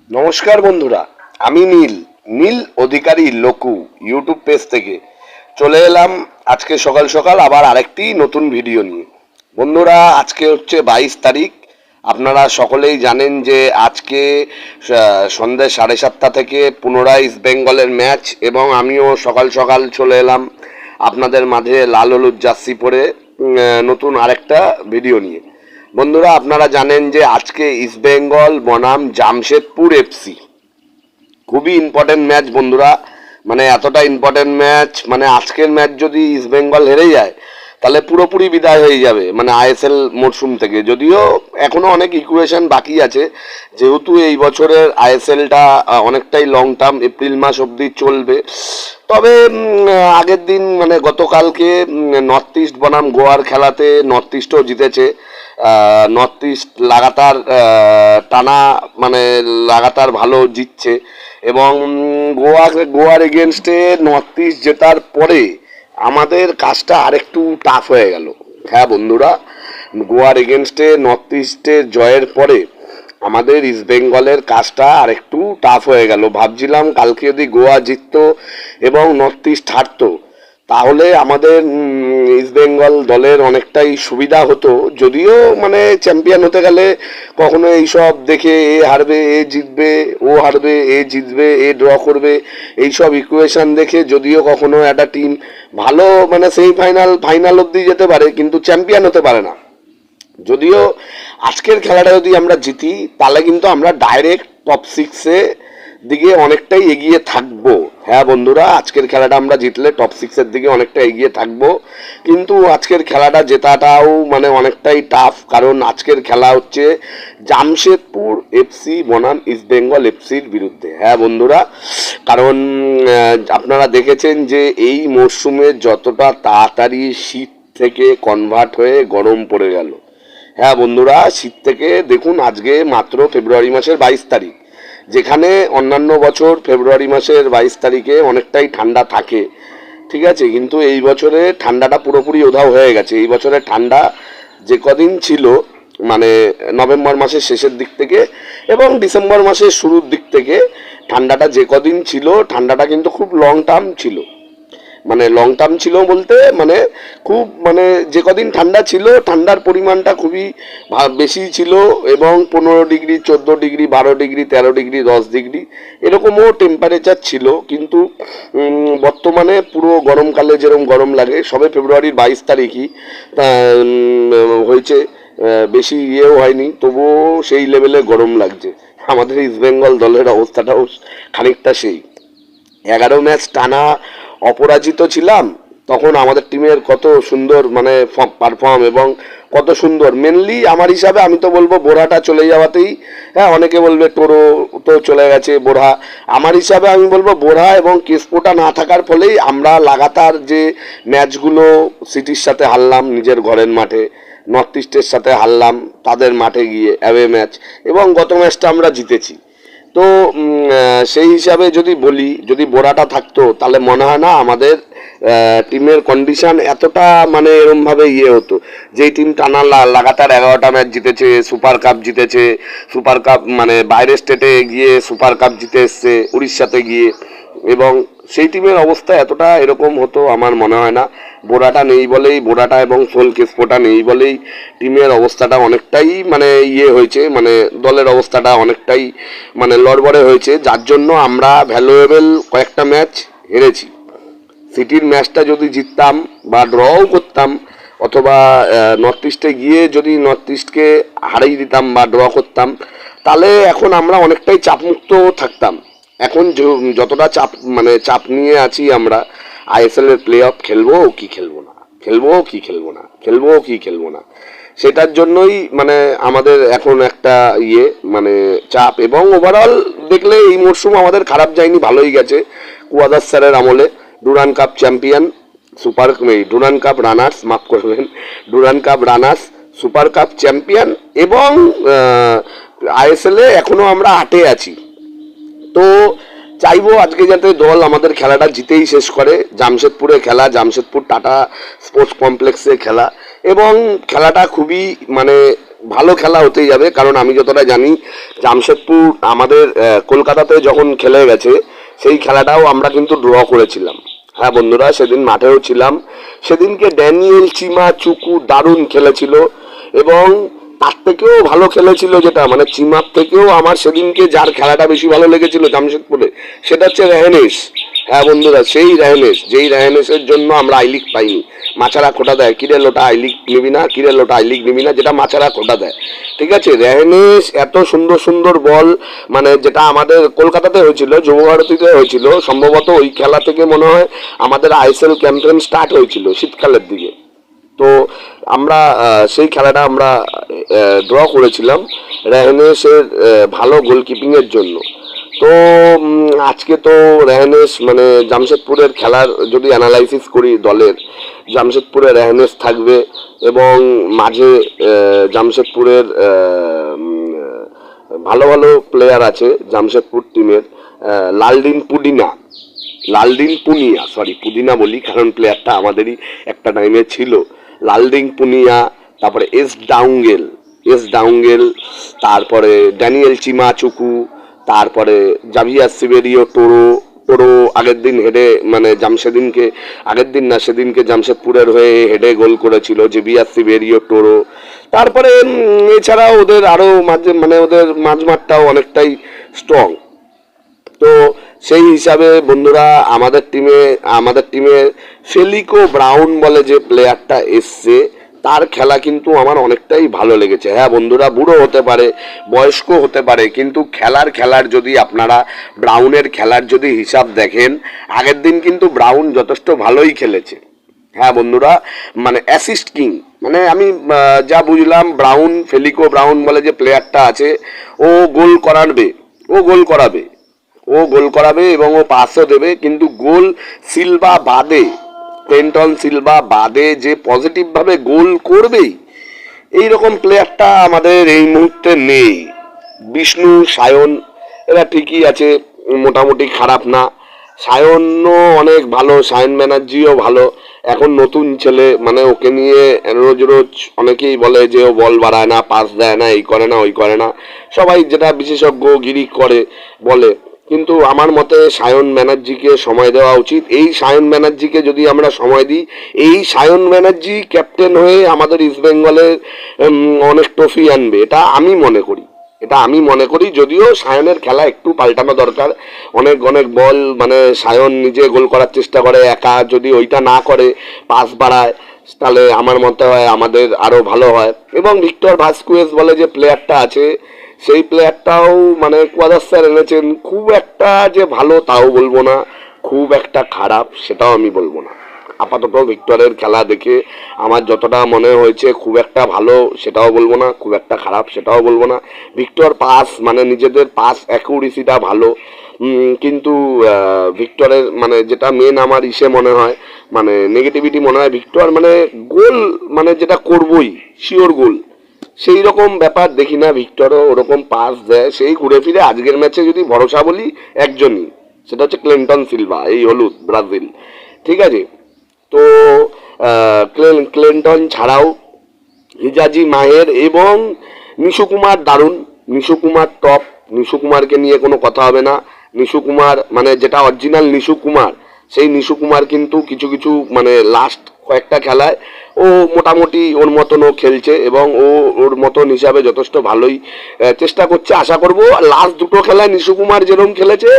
নমস্কার বন্ধুরা, আমি নীল নীল অধিকারী লোকু ইউটিউব পেজ থেকে চলে এলাম আজকে সকাল সকাল আবার আরেকটি নতুন ভিডিও নিয়ে। বন্ধুরা, আজকে হচ্ছে 22 তারিখ। আপনারা সকলেই জানেন যে আজকে সন্ধ্যে 7:30 থেকে পুনরায় ইস্ট বেঙ্গলের ম্যাচ, এবং আমিও সকাল সকাল চলে এলাম আপনাদের মাঝে লাল হলুদ জার্সি পরে নতুন আরেকটা ভিডিও নিয়ে। বন্ধুরা, আপনারা জানেন যে আজকে ইস্ট বেঙ্গল বনাম জামশেদপুর এফসি, খুবই ইম্পর্টেন্ট ম্যাচ বন্ধুরা। মানে এতটা ইম্পর্টেন্ট ম্যাচ, মানে আজকের ম্যাচ যদি ইস্ট বেঙ্গল হেরে যায় তাহলে পুরোপুরি বিদায় হয়ে যাবে মানে আইএসএল মরশুম থেকে। যদিও এখনো অনেক ইকুয়েশন বাকি আছে, যেহেতু এই বছরের আইএসএলটা অনেকটাই লং টার্ম, এপ্রিল মাস অবধি চলবে। তবে আগের দিন মানে গতকালকে নর্থ ইস্ট বনাম গোয়ার খেলাতে নর্থ ইস্টও জিতেছে। নর্থ ইস্ট লাগাতার টানা মানে লাগাতার ভালো জিতছে, এবং গোয়ার এগেনস্টে নর্থ ইস্ট জেতার পরে আমাদের কাজটা আরেকটু টাফ হয়ে গেল। হ্যাঁ বন্ধুরা, গোয়ার এগেনস্টে নর্থ ইস্টের জয়ের পরে আমাদের ইস্ট বেঙ্গলের কাজটা আরেকটু টাফ হয়ে গেল। ভাবছিলাম কালকে যদি গোয়া জিততো এবং নর্থ ইস্ট হারতো তাহলে আমাদের ইস্ট বেঙ্গল দলের অনেকটাই সুবিধা হতো। যদিও মানে চ্যাম্পিয়ন হতে গেলে কখনো এইসব দেখে এ হারবে এ জিতবে, ও হারবে এ জিতবে, এ ড্র করবে, এইসব ইকুয়েশন দেখে যদিও কখনো একটা টিম ভালো মানে ফাইনাল অবধি যেতে পারে কিন্তু চ্যাম্পিয়ন হতে পারে না। যদিও আজকের খেলাটা যদি আমরা জিতি তাহলে কিন্তু আমরা ডাইরেক্ট টপ 6-এ দিকে অনেকটাই এগিয়ে থাকবো। হ্যাঁ বন্ধুরা, আজকের খেলাটা আমরা জিতলে টপ 6-এর দিকে অনেকটা এগিয়ে থাকবো, কিন্তু আজকের খেলাটা জেতাটাও মানে অনেকটাই টাফ, কারণ আজকের খেলা হচ্ছে জামশেদপুর এফসি বনাম ইস্ট বেঙ্গল এফসির বিরুদ্ধে। হ্যাঁ বন্ধুরা, কারণ আপনারা দেখেছেন যে এই মরশুমে যতটা তাড়াতাড়ি শীত থেকে কনভার্ট হয়ে গরম পড়ে গেল। হ্যাঁ বন্ধুরা, শীত থেকে দেখুন আজকে মাত্র ফেব্রুয়ারি মাসের 22 তারিখ, যেখানে অন্যান্য বছর ফেব্রুয়ারি মাসের 22 তারিখে অনেকটাই ঠান্ডা থাকে, ঠিক আছে, কিন্তু এই বছরে ঠান্ডাটা পুরোপুরি উধাও হয়ে গেছে। এই বছরে ঠান্ডা যে কদিন ছিল মানে নভেম্বর মাসের শেষের দিক থেকে এবং ডিসেম্বর মাসের শুরুর দিক থেকে ঠান্ডাটা যে কদিন ছিল, ঠান্ডাটা কিন্তু খুব লং টার্ম ছিল। মানে লং টার্ম ছিল বলতে মানে খুব মানে যে কদিন ঠান্ডা ছিল ঠান্ডার পরিমাণটা খুবই বেশি ছিল, এবং 15 degree 14 degree 12 degree 13 degree 10 degree এরকমও টেম্পারেচার ছিল। কিন্তু বর্তমানে পুরো গরমকালে যেরকম গরম লাগে, সবে ফেব্রুয়ারির 22 তারিখই হয়েছে, বেশি ইয়েও হয়নি, তবুও সেই লেভেলে গরম লাগছে। আমাদের ইস্ট বেঙ্গল দলের অবস্থাটাও খানিকটা সেই। 11 ম্যাচ টানা অপরাজিত ছিলাম, তখন আমাদের টিমের কত সুন্দর মানে পারফর্ম এবং কত সুন্দর। মেনলি আমার হিসাবে আমি তো বলবো বোরহাটা চলে যাওয়াতেই, হ্যাঁ অনেকে বলবে টোরো তো চলে গেছে, বোরহা, আমার হিসাবে আমি বলবো বোরহা এবং কেসপোটা না থাকার ফলেই আমরা লাগাতার যে ম্যাচগুলো সিটির সাথে হারলাম নিজের ঘরের মাঠে, নর্থ ইস্টের সাথে হারলাম তাদের মাঠে গিয়ে অ্যাওয়ে ম্যাচ, এবং গত ম্যাচটা আমরা জিতেছি। তো সেই হিসাবে যদি বলি, যদি বোরাটা থাকতো তাহলে মনে হয় না আমাদের টিমের কন্ডিশন এতটা মানে এরমভাবে ইয়ে হতো। যেই টিম টানা লাগাতার 11টা ম্যাচ জিতেছে, সুপার কাপ জিতেছে, সুপার কাপ মানে বাইরের স্টেটে গিয়ে সুপার কাপ জিতে এসছে উড়িষ্যাতে গিয়ে, এবং সেই টিমের অবস্থা এতটা এরকম হতো আমার মনে হয় না। বোরাটা নেই বলেই, বোরাটা এবং সোল কেসপোটা নেই বলেই টিমের অবস্থাটা অনেকটাই মানে ইয়ে হয়েছে, মানে দলের অবস্থাটা অনেকটাই মানে লড়বড়ে হয়েছে, যার জন্য আমরা ভ্যালুয়েবল কয়েকটা ম্যাচ হেরেছি। সিটির ম্যাচটা যদি জিততাম বা ড্রও করতাম, অথবা নর্থ ইস্টে গিয়ে যদি নর্থ ইস্টকে হারিয়ে দিতাম বা ড্র করতাম, তাহলে এখন আমরা অনেকটাই চাপমুক্ত থাকতাম। এখন যতটা চাপ নিয়ে আছি আমরা, আইএসএল এর প্লে অফ খেলবো কি খেলবো না, খেলবো কি খেলবো না, খেলবো কি খেলবো না, সেটার জন্যই মানে আমাদের এখন একটা ইয়ে মানে চাপ। এবং ওভারঅল দেখলে এই মরশুম আমাদের খারাপ যায়নি, ভালোই গেছে। কুয়াদাস স্যারের আমলে Durand cup champion, Durand cup runners, মাফ করবেন, Durand cup runners, super cup champion, এবং আইএসএল এ এখনো আমরা 8-এ আছি। তো চাইবো আজকে যাতে দল আমাদের খেলাটা জিতেই শেষ করে। জামশেদপুরে খেলা, জামশেদপুর টাটা স্পোর্টস কমপ্লেক্সে খেলা, এবং খেলাটা খুবই মানে ভালো খেলা হতেই যাবে, কারণ আমি যতটা জানি জামশেদপুর আমাদের কলকাতাতে যখন খেলে গেছে সেই খেলাটাও আমরা কিন্তু ড্র করেছিলাম। হ্যাঁ বন্ধুরা, সেদিন মাঠেও ছিলাম। সেদিনকে ড্যানিয়েল চিমা চুকু দারুণ খেলেছিল, এবং তার থেকেও ভালো খেলেছিল, যেটা মানে চিমার থেকেও আমার সেদিনকে যার খেলাটা বেশি ভালো লেগেছিল জামশেদপুরে, সেটা হচ্ছে রেহেনেস। হ্যাঁ বন্ধুরা, সেই রেহেনেস, যেই রেহেনেসের জন্য আমরা আই লিগ পাইনি। মাছারা খোটা দেয়, কিরে লোটা আই লিগ নিবি না, কিরে লোটা আই লিগ নিবি না, যেটা মাছারা খোটা দেয়। ঠিক আছে, রেহেনেস এত সুন্দর সুন্দর বল, মানে যেটা আমাদের কলকাতাতে হয়েছিল, যুবভারতীতে হয়েছিল সম্ভবত, ওই খেলা থেকে মনে হয় আমাদের আইএসএল ক্যাম্পেইন স্টার্ট হয়েছিল শীতকালের দিকে। তো আমরা সেই খেলাটা আমরা ড্র করেছিলাম রেহেনেসের ভালো গোলকিপিংয়ের জন্য। তো আজকে তো রেহেনেস মানে জামশেদপুরের খেলার যদি অ্যানালাইসিস করি দলের, জামশেদপুরে রেহেনেস থাকবে, এবং মাঝে জামশেদপুরের ভালো ভালো প্লেয়ার আছে জামশেদপুর টিমের। লালদিন পুনিয়া, সরি পুদিনা বলি কারণ প্লেয়ারটা আমাদেরই একটা টাইমে ছিল। লালদিন পুনিয়া, তারপরে এস ডাউঙ্গেল, তারপরে ড্যানিয়েল চিমা চুকু, তারপরে জাভিয়ার সিবেরিও টোরো টোরো আগের দিন হেডে, মানে সেদিনকে জামশেদপুরের হয়ে হেডে গোল করেছিল জেভিয়ার সিবেরিও টোরো। তারপরে এছাড়াও ওদের আরও মাঝে মানে ওদের মাঝমাঠটাও অনেকটাই স্ট্রং। তো সেই হিসাবে বন্ধুরা আমাদের টিমে ফেলিকো ব্রাউন বলে যে প্লেয়ারটা এসছে, তার খেলা কিন্তু আমার অনেকটাই ভালো লেগেছে। হ্যাঁ বন্ধুরা, বুড়ো হতে পারে, বয়স্ক হতে পারে, কিন্তু খেলার যদি আপনারা ব্রাউনের খেলার যদি হিসাব দেখেন, আগের দিন কিন্তু ব্রাউন যথেষ্ট ভালোই খেলেছে। হ্যাঁ বন্ধুরা, মানে অ্যাসিস্ট কিং, মানে আমি যা বুঝলাম ফেলিকো ব্রাউন বলে যে প্লেয়ারটা আছে, ও গোল করাবে, ও গোল করাবে এবং ও পাসও দেবে, কিন্তু ক্লিন্টন সিলভা বাদে যে পজিটিভভাবে গোল করবেই এইরকম প্লেয়ারটা আমাদের এই মুহূর্তে নেই। বিষ্ণু, সায়ন এরা ঠিকই আছে, মোটামুটি খারাপ না। সায়নও অনেক ভালো, সায়ন ব্যানার্জিও ভালো। এখন নতুন ছেলে, মানে ওকে নিয়ে রোজ অনেকেই বলে যে ও বল বাড়ায় না, পাস দেয় না, এই করে না ওই করে না, সবাই যেটা বিশেষজ্ঞ গিরি করে বলে। কিন্তু আমার মতে সায়ন ব্যানার্জিকে সময় দেওয়া উচিত। এই সায়ন ব্যানার্জিকে যদি আমরা সময় দিই, এই সায়ন ব্যানার্জি ক্যাপ্টেন হয়ে আমাদের ইস্ট বেঙ্গলের অনেক ট্রফি আনবে, এটা আমি মনে করি। যদিও সায়নের খেলা একটু পাল্টানো দরকার। অনেক বল মানে সায়ন নিজে গোল করার চেষ্টা করে, একা যদি ওইটা না করে, পাস বাড়ায়, তাহলে আমার মতে হয় আমাদের আরও ভালো হয়। এবং ভিক্টর ভাস্কুয়েজ বলে যে প্লেয়ারটা আছে, সেই প্লেয়ারটাও মানে কোয়াদার স্যার এনেছেন, খুব একটা যে ভালো তাও বলবো না, খুব একটা খারাপ সেটাও আমি বলবো না। আপাতত ভিক্টরের খেলা দেখে আমার যতটা মনে হয়েছে, খুব একটা ভালো সেটাও বলবো না, খুব একটা খারাপ সেটাও বলবো না। ভিক্টর পাস মানে নিজেদের পাস অ্যাকুরেসিটা ভালো, কিন্তু ভিক্টরের মানে যেটা মেন আমার মনে হয়, মানে নেগেটিভিটি মনে হয়, ভিক্টর মানে গোল মানে যেটা করবই শিওর গোল, সেই রকম ব্যাপার দেখি না। ভিক্টরও ওরকম পাস দেয়, সেই ঘুরে ফিরে আজকের ম্যাচে যদি ভরসা বলি একজনই, সেটা হচ্ছে ক্লিন্টন সিলভা, এই হলুদ ব্রাজিল। ঠিক আছে, তো ক্লিন্টন ছাড়াও হিজাজি মাহের এবং নিশু কুমার দারুণ, নিশু কুমার টপ, নিশু কুমারকে নিয়ে কোনো কথা হবে না। নিশু কুমার মানে যেটা অরিজিনাল নিশু কুমার, সেই নিশু কুমার কিন্তু কিছু মানে লাস্ট কয়েকটা খেলায় ও মোটামুটি ওর মতনও খেলছে, এবং ওর মতন হিসাবে যথেষ্ট ভালোই চেষ্টা করছে। আশা করব লাস্ট দুটো খেলায় নিশু কুমার যেরকম খেলেছে,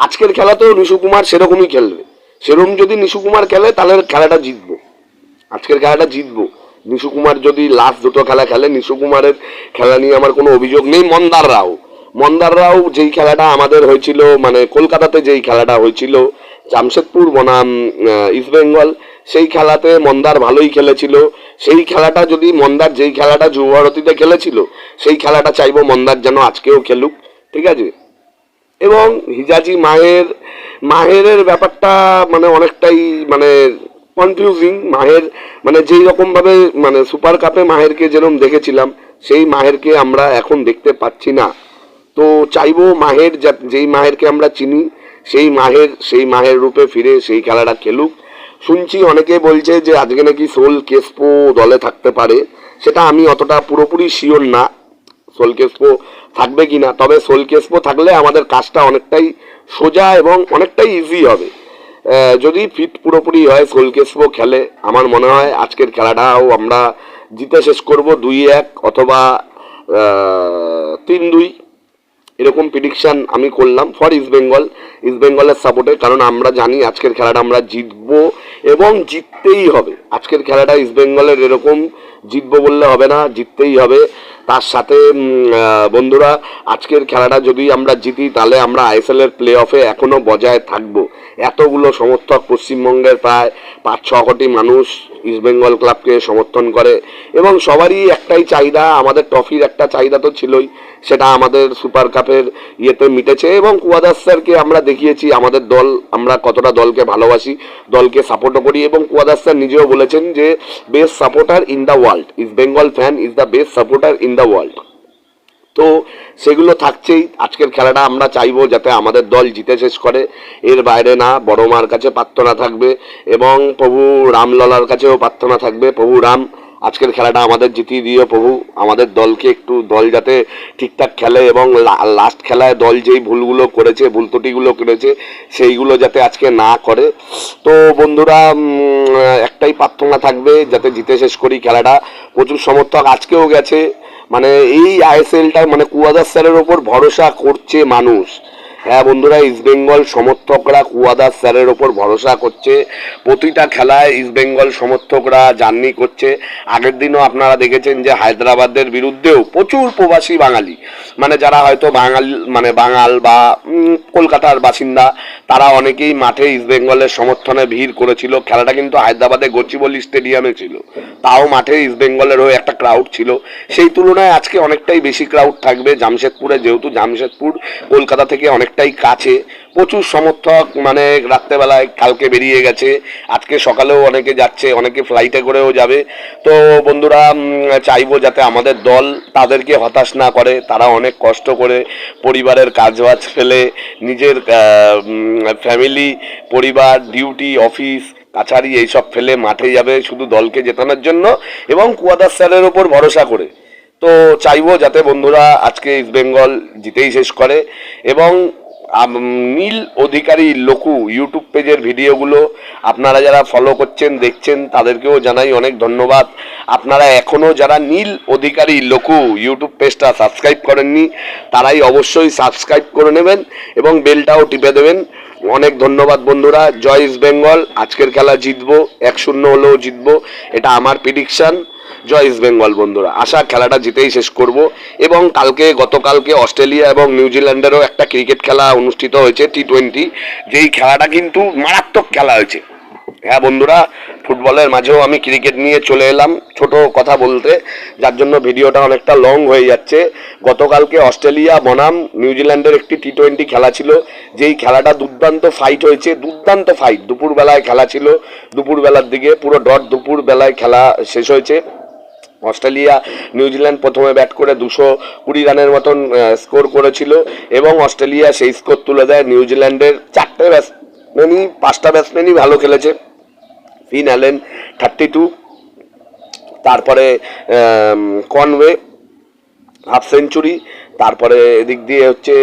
আজকের খেলাতেও নিশু কুমার সেরকমই খেলবে। সেরকম যদি নিশু কুমার খেলে তাহলে খেলাটা জিতবো, আজকের খেলাটা জিতবো। নিশু কুমার যদি লাস্ট দুটো খেলা খেলে, নিশু কুমারের খেলা নিয়ে আমার কোনো অভিযোগ নেই। মন্দার রাও যেই খেলাটা আমাদের হয়েছিল, মানে কলকাতাতে যেই খেলাটা হয়েছিল জামশেদপুর বনাম ইস্ট বেঙ্গল, সেই খেলাতে মন্দার ভালোই খেলেছিল। সেই খেলাটা যদি মন্দার যেই খেলাটা যুবভারতীতে খেলেছিল, সেই খেলাটা চাইবো মন্দার যেন আজকেও খেলুক। ঠিক আছে, এবং হিজাজি মাহেরের ব্যাপারটা মানে অনেকটাই মানে কনফিউজিং। মাহের মানে যেই রকমভাবে মানে সুপার কাপে মাহেরকে যেরকম দেখেছিলাম, সেই মাহেরকে আমরা এখন দেখতে পাচ্ছি না। তো চাইবো মাহের যেই মাহেরকে আমরা চিনি, সেই মাহের রূপে ফিরে সেই খেলাটা খেলুক। শুনছি অনেকে বলছে যে আজকে নাকি সোল কেসপো দলে থাকতে পারে, সেটা আমি অতটা পুরোপুরি শিওর না সোলকেসপো থাকবে কিনা, তবে সোলকেসপো থাকলে আমাদের কাজটা অনেকটাই সোজা এবং অনেকটাই ইজি হবে। যদি ফিট পুরোপুরি হয়, সোলকেসপো খেলে, আমার মনে হয় আজকের খেলাটাও আমরা জিতে শেষ করব 2-1 অথবা 3-2 এরকম প্রেডিকশন আমি করলাম ফর ইস্টবেঙ্গলের সাপোর্টে। কারণ আমরা জানি আজকের খেলাটা আমরা জিতবো এবং জিততেই হবে। আজকের খেলাটা ইস্টবেঙ্গলের এরকম জিতবো বললে হবে না, জিততেই হবে। তার সাথে বন্ধুরা, আজকের খেলাটা যদি আমরা জিতি তাহলে আমরা আইএসএল এর প্লে অফে এখনো বজায় থাকবো। এতগুলো সমর্থক, পশ্চিমবঙ্গের প্রায় 5-6 কোটি মানুষ ইস্টবেঙ্গল ক্লাবকে সমর্থন করে এবং সবারই একটাই চাহিদা, আমাদের ট্রফির একটা চাহিদা তো ছিলই, সেটা আমাদের সুপার কাপের ইয়েতে মিটেছে। এবং কুয়াদাস স্যারকে আমরা দেখিয়েছি আমাদের দল, আমরা কতটা দলকে ভালোবাসি, দলকে সাপোর্টও করি। এবং কুয়াদাস স্যার নিজেও বলেছেন যে best supporter in the world, east Bengal fan is the best supporter in the world. তো সেগুলো থাকছেই। আজকের খেলাটা আমরা চাইবো যাতে আমাদের দল জিতে শেষ করে, এর বাইরে না। বড় মার কাছে প্রার্থনা থাকবে এবং প্রভু রামলালার কাছেও প্রার্থনা থাকবে, প্রভু রাম আজকের খেলাটা আমাদের জিতিয়ে দিও প্রভু। আমাদের দলকে একটু, দল যাতে ঠিকঠাক খেলে এবং লাস্ট খেলায় দল যেই ভুলগুলো করেছে, ভুল ত্রুটিগুলো করেছে, সেইগুলো যাতে আজকে না করে। তো বন্ধুরা, একটাই প্রার্থনা থাকবে যাতে জিতে শেষ করি খেলাটা। প্রচুর সমর্থক আজকেও গেছে, মানে এই আইএসএলটায় মানে কুয়াদাস স্যারের ওপর ভরসা করছে মানুষ। হ্যাঁ বন্ধুরা, ইস্টবেঙ্গল সমর্থকরা কুয়াদাস স্যারের ওপর ভরসা করছে। প্রতিটা খেলায় ইস্টবেঙ্গল সমর্থকরা জার্নি করছে। আগের দিনও আপনারা দেখেছেন যে হায়দ্রাবাদের বিরুদ্ধেও প্রচুর প্রবাসী বাঙালি, মানে যারা হয়তো বাঙাল বা কলকাতার বাসিন্দা, তারা অনেকেই মাঠে ইস্টবেঙ্গলের সমর্থনে ভিড় করেছিল। খেলাটা কিন্তু হায়দ্রাবাদে গচিবলি স্টেডিয়ামে ছিল, তাও মাঠে ইস্টবেঙ্গলের হয়ে একটা ক্রাউড ছিল। সেই তুলনায় আজকে অনেকটাই বেশি ক্রাউড থাকবে জামশেদপুরে, যেহেতু জামশেদপুর কলকাতা থেকে অনেকটাই কাছে। প্রচুর সমর্থক মানে রাত্রেবেলায় কালকে বেরিয়ে গেছে, আজকে সকালেও অনেকে যাচ্ছে, অনেকে ফ্লাইটে করেও যাবে। তো বন্ধুরা, চাইবো যাতে আমাদের দল তাদেরকে হতাশ না করে। তারা অনেক কষ্ট করে পরিবারের কাজবাজ ফেলে, নিজের ফ্যামিলি, পরিবার, ডিউটি, অফিস কাছারি এইসব ফেলে মাঠে যাবে শুধু দলকে জেতানোর জন্য এবং কুয়াদাস স্যারের ওপর ভরসা করে। তো চাইবো যাতে বন্ধুরা আজকে ইস্টবেঙ্গল জিতেই শেষ করে। এবং নীল অধিকারী লোকু ইউটিউব পেজের ভিডিওগুলো আপনারা যারা ফলো করছেন, দেখছেন, তাদেরকেও জানাই অনেক ধন্যবাদ। আপনারা এখনও যারা নীল অধিকারী লোকু ইউটিউব পেজটা সাবস্ক্রাইব করেননি, তারাই অবশ্যই সাবস্ক্রাইব করে নেবেন এবং বেলটাও টিপে দেবেন। অনেক ধন্যবাদ বন্ধুরা। জয় ইস্ট বেঙ্গল। আজকের খেলা জিতবো, 1-0 হলেও জিতবো, এটা আমার প্রেডিকশন। জয় ইস্ট বেঙ্গল বন্ধুরা। আশা খেলাটা জিতেই শেষ করব। এবং গতকালকে অস্ট্রেলিয়া এবং নিউজিল্যান্ডেরও একটা ক্রিকেট খেলা অনুষ্ঠিত হয়েছে, T20, যেই খেলাটা কিন্তু মারাত্মক খেলা হয়েছে। হ্যাঁ বন্ধুরা, ফুটবলের মাঝেও আমি ক্রিকেট নিয়ে চলে এলাম ছোট কথা বলতে, যার জন্য ভিডিওটা অনেকটা লং হয়ে যাচ্ছে। গতকালকে অস্ট্রেলিয়া বনাম নিউজিল্যান্ডের একটি T20 খেলা ছিল, যেই খেলাটা দুর্দান্ত ফাইট হয়েছে, দুর্দান্ত ফাইট। দুপুরবেলায় খেলা ছিল, দুপুরবেলার দিকে পুরো দুপুরবেলায় খেলা শেষ হয়েছে। অস্ট্রেলিয়া নিউজিল্যান্ড প্রথমে ব্যাট করে 220 রানের মতন স্কোর করেছিল এবং অস্ট্রেলিয়া সেই স্কোর তুলে দেয়। নিউজিল্যান্ডের 5টা ব্যাটসম্যানই ভালো খেলেছে। ফিন অ্যালেন 32, তারপরে কনওয়ে হাফ সেঞ্চুরি, তারপরে এদিক দিয়ে হচ্ছে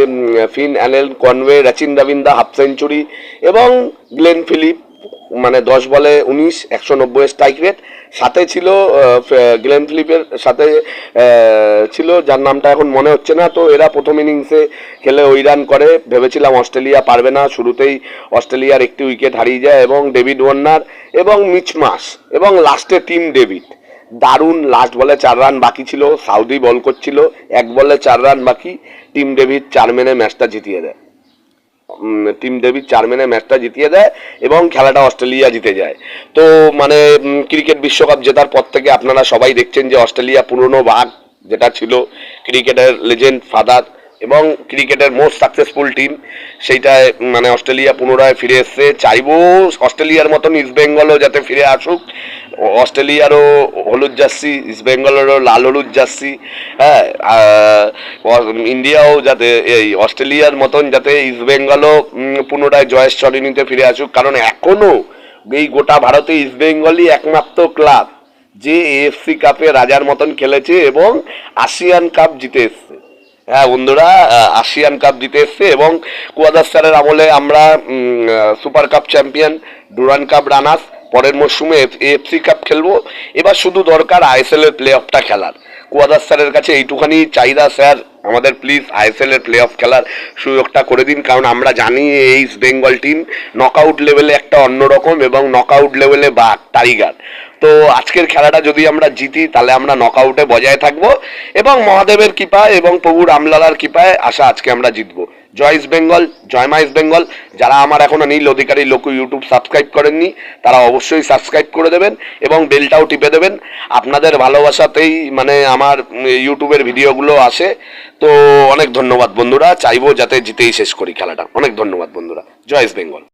Finn Allen, Conway, Rachin Ravindra half century এবং গ্লেন ফিলিপ মানে 10 বলে 19, 190 স্ট্রাইক রেট। সাথে ছিল গ্লেন ফিলিপের সাথে ছিল যার নামটা এখন মনে হচ্ছে না। তো এরা প্রথম ইনিংসে খেলে ওই রান করে, ভেবেছিলাম অস্ট্রেলিয়া পারবে না। শুরুতেই অস্ট্রেলিয়ার একটি উইকেট হারিয়ে যায় এবং ডেভিড ওয়ার্নার এবং মিচ মার্শ এবং লাস্টে টিম ডেভিড দারুণ। লাস্ট বলে 4 রান বাকি ছিল, সাউদি বল করছিল, 1 বলে 4 রান বাকি, টিম ডেভিড 4 মেনে ম্যাচটা জিতিয়ে দেয়। এবং খেলাটা অস্ট্রেলিয়া জিতে যায়। তো মানে ক্রিকেট বিশ্বকাপ জেতার পর থেকে আপনারা সবাই দেখছেন যে অস্ট্রেলিয়া পুরনো বাঘ যেটা ছিল, ক্রিকেটের লেজেন্ড ফাদার এবং ক্রিকেটের মোস্ট সাকসেসফুল টিম, সেইটায় মানে অস্ট্রেলিয়া পুনরায় ফিরে এসছে। চাইবো অস্ট্রেলিয়ার মতন ইস্ট বেঙ্গলও যাতে ফিরে আসুক। অস্ট্রেলিয়ারও হলুদ জার্সি, ইস্ট বেঙ্গলেরও লাল হলুদ জার্সি। হ্যাঁ, ইন্ডিয়াও যাতে এই অস্ট্রেলিয়ার মতন যাতে ইস্ট বেঙ্গলও পুনরায় জয়ের সরণিতে ফিরে আসুক। কারণ এখনো এই গোটা ভারতে ইস্ট বেঙ্গলই একমাত্র ক্লাব যে এএফসি কাপে রাজার মতন খেলেছে এবং আসিয়ান কাপ জিতে এসছে। হ্যাঁ বন্ধুরা, আসিয়ান কাপ জিতে এসছে এবং কুয়াদার স্যারের আমলে আমরা super cup champion, Durand cup runners, পরের মরশুমে এএফসি কাপ খেলবো। এবার শুধু দরকার আইএসএল এর প্লে অফটা খেলার। কুয়াদার স্যারের কাছে এইটুখানি চাহিদা, স্যার আমাদের প্লিজ আইএসএল এর প্লে অফ খেলার সুযোগটা করে দিন, কারণ আমরা জানি এই ইস্ট বেঙ্গল টিম নকআউট লেভেলে একটা অন্যরকম এবং নকআউট লেভেলে বাঘ টাইগার। তো আজকের খেলাটা যদি আমরা জিতি তাহলে আমরা নকআউটে বজায় থাকবো এবং মহাদেবের কৃপায় এবং প্রভু রামলালার কৃপায় আশা আজকে আমরা জিতবো। জয় ইস্ট বেঙ্গল, জয় মা ইস্ট বেঙ্গল। যারা আমার এখনো নীল অধিকারী লোকু ইউটিউব সাবস্ক্রাইব করেননি তারা অবশ্যই সাবস্ক্রাইব করে দেবেন এবং বেলটাও টিপে দেবেন। আপনাদের ভালোবাসাতেই মানে আমার ইউটিউবের ভিডিওগুলো আসে। তো অনেক ধন্যবাদ বন্ধুরা, চাইবো যাতে জিতেই শেষ করি খেলাটা। অনেক ধন্যবাদ বন্ধুরা, জয় ইস্ট বেঙ্গল।